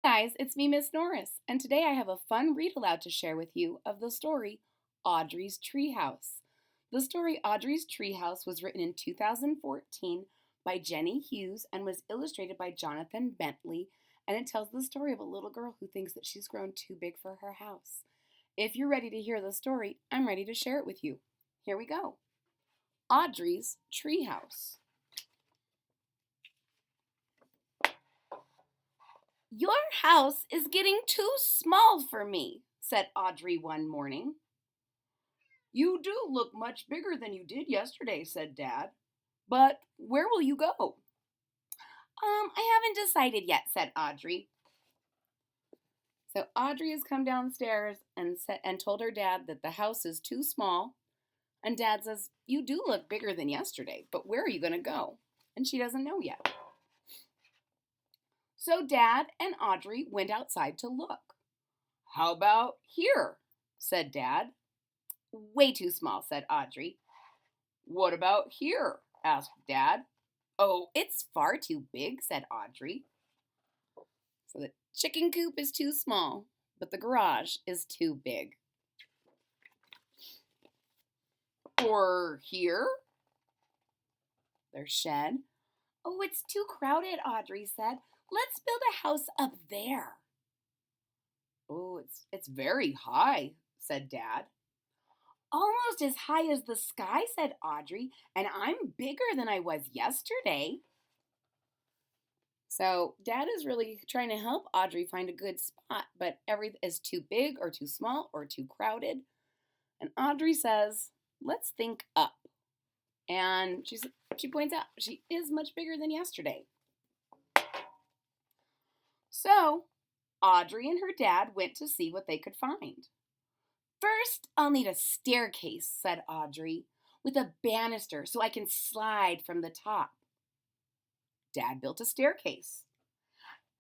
Guys, it's me, Miss Norris, and today I have a fun read aloud to share with you of the story Audrey's Treehouse. The story Audrey's Treehouse was written in 2014 by Jenny Hughes and was illustrated by Jonathan Bentley, and it tells the story of a little girl who thinks that she's grown too big for her house. If you're ready to hear the story, I'm ready to share it with you. Here we go. Audrey's Treehouse. Your house is getting too small for me, said Audrey one morning. You do look much bigger than you did yesterday, said Dad. But where will you go? I haven't decided yet, said Audrey. So Audrey has come downstairs and told her dad that the house is too small. And Dad says, you do look bigger than yesterday, but where are you going to go? And she doesn't know yet. So Dad and Audrey went outside to look. How about here? Said Dad. Way too small, said Audrey. What about here? Asked Dad. Oh, it's far too big, said Audrey. So the chicken coop is too small, but the garage is too big. Or here? Their shed. Oh, it's too crowded, Audrey said. Let's build a house up there. Oh, it's very high, said Dad. Almost as high as the sky, said Audrey, and I'm bigger than I was yesterday. So Dad is really trying to help Audrey find a good spot, but everything is too big or too small or too crowded. And Audrey says, let's think up. And she points out she is much bigger than yesterday. So Audrey and her dad went to see what they could find. First, I'll need a staircase, said Audrey, with a banister so I can slide from the top. Dad built a staircase.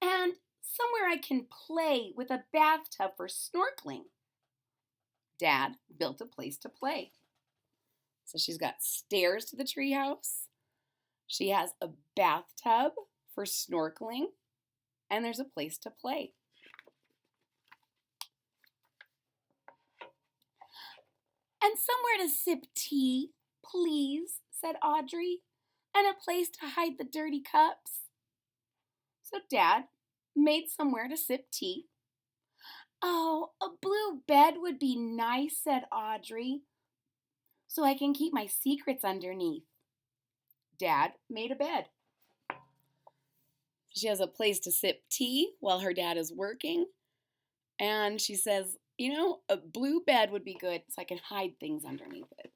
And somewhere I can play with a bathtub for snorkeling. Dad built a place to play. So she's got stairs to the treehouse. She has a bathtub for snorkeling. And there's a place to play. And somewhere to sip tea, please, said Audrey, and a place to hide the dirty cups. So Dad made somewhere to sip tea. Oh, a blue bed would be nice, said Audrey, so I can keep my secrets underneath. Dad made a bed. She has a place to sip tea while her dad is working. And she says, you know, a blue bed would be good so I can hide things underneath it.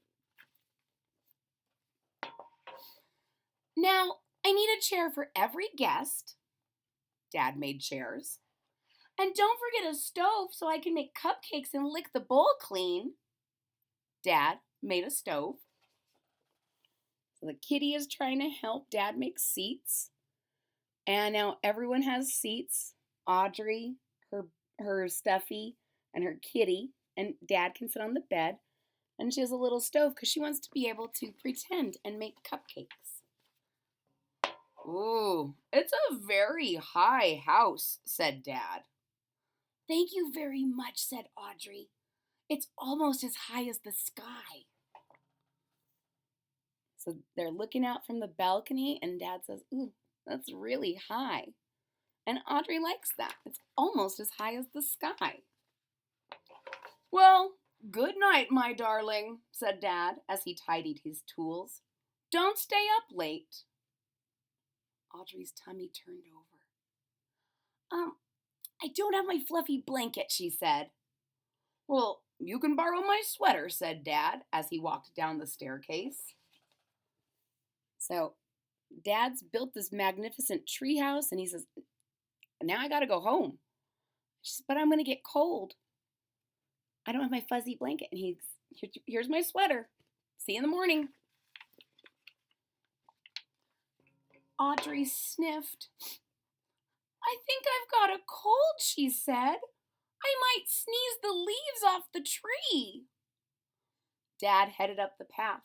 Now, I need a chair for every guest. Dad made chairs. And don't forget a stove so I can make cupcakes and lick the bowl clean. Dad made a stove. So the kitty is trying to help Dad make seats. And now everyone has seats. Audrey, her stuffy, and her kitty. And Dad can sit on the bed. And she has a little stove because she wants to be able to pretend and make cupcakes. Ooh, it's a very high house, said Dad. Thank you very much, said Audrey. It's almost as high as the sky. So they're looking out from the balcony, and Dad says, ooh, that's really high. And Audrey likes that. It's almost as high as the sky. Well, good night, my darling, said Dad as he tidied his tools. Don't stay up late. Audrey's tummy turned over. I don't have my fluffy blanket, she said. Well, you can borrow my sweater, said Dad as he walked down the staircase. So Dad's built this magnificent treehouse, and he says, now I gotta go home. She says, but I'm gonna get cold. I don't have my fuzzy blanket. And here's my sweater. See you in the morning. Audrey sniffed. I think I've got a cold, she said. I might sneeze the leaves off the tree. Dad headed up the path.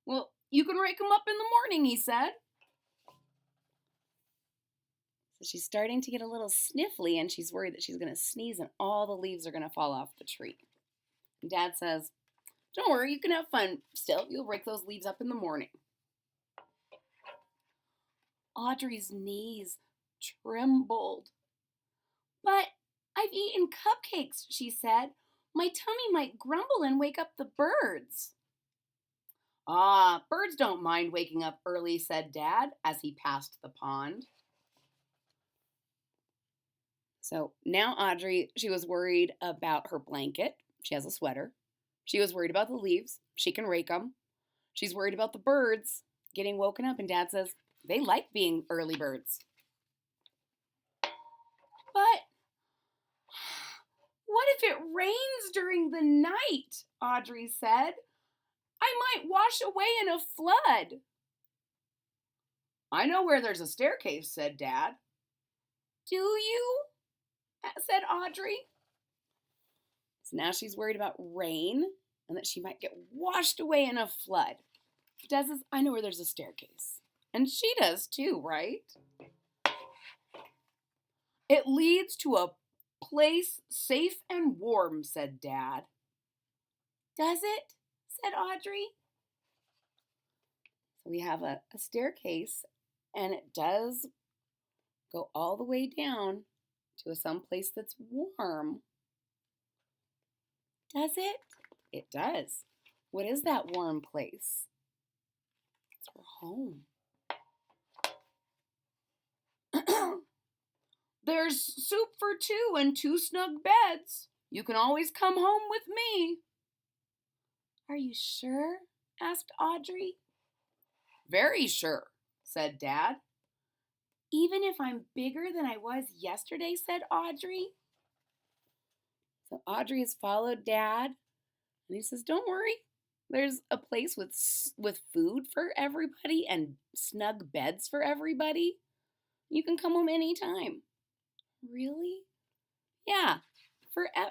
Well, you can rake them up in the morning, he said. So she's starting to get a little sniffly and she's worried that she's going to sneeze and all the leaves are going to fall off the tree. And Dad says, "Don't worry, you can have fun still. You'll rake those leaves up in the morning." Audrey's knees trembled. "But I've eaten cupcakes," she said. "My tummy might grumble and wake up the birds." "Ah, birds don't mind waking up early," said Dad as he passed the pond. So now Audrey, she was worried about her blanket. She has a sweater. She was worried about the leaves. She can rake them. She's worried about the birds getting woken up, and Dad says they like being early birds. "But what if it rains during the night?" Audrey said. "I might wash away in a flood." "I know where there's a staircase," said Dad. "Do you?" said Audrey. So now she's worried about rain and that she might get washed away in a flood. Dad says, "I know where there's a staircase." And she does too, right? "It leads to a place safe and warm," said Dad. "Does it?" said Audrey. So we have a staircase, and it does go all the way down to some place that's warm. Does it? It does. What is that warm place? It's her home. "There's soup for two and two snug beds. You can always come home with me." "Are you sure?" asked Audrey. "Very sure," said Dad. "Even if I'm bigger than I was yesterday?" said Audrey. So Audrey has followed Dad, and he says, "Don't worry. There's a place with food for everybody and snug beds for everybody. You can come home anytime." "Really?" "Yeah,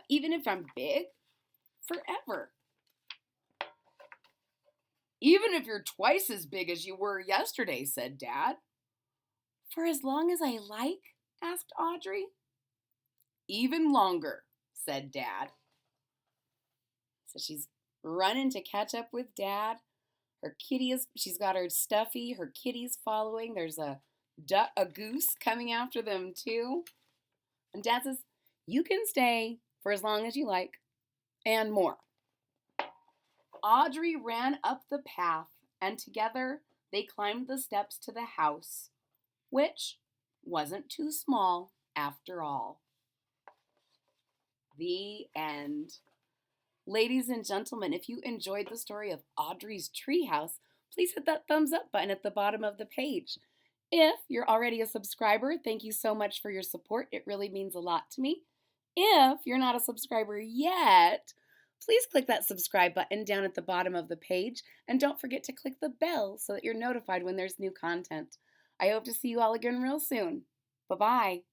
even if I'm big, forever." "Even if you're twice as big as you were yesterday," said Dad. "For as long as I like?" asked Audrey. "Even longer," said Dad. So she's running to catch up with Dad. She's got her stuffy, her kitty's following. There's a goose coming after them too. And Dad says, "You can stay for as long as you like and more." Audrey ran up the path, and together they climbed the steps to the house, which wasn't too small after all. The end. Ladies and gentlemen, if you enjoyed the story of Audrey's treehouse, please hit that thumbs up button at the bottom of the page. If you're already a subscriber, thank you so much for your support. It really means a lot to me. If you're not a subscriber yet, please click that subscribe button down at the bottom of the page, and don't forget to click the bell so that you're notified when there's new content. I hope to see you all again real soon. Bye-bye.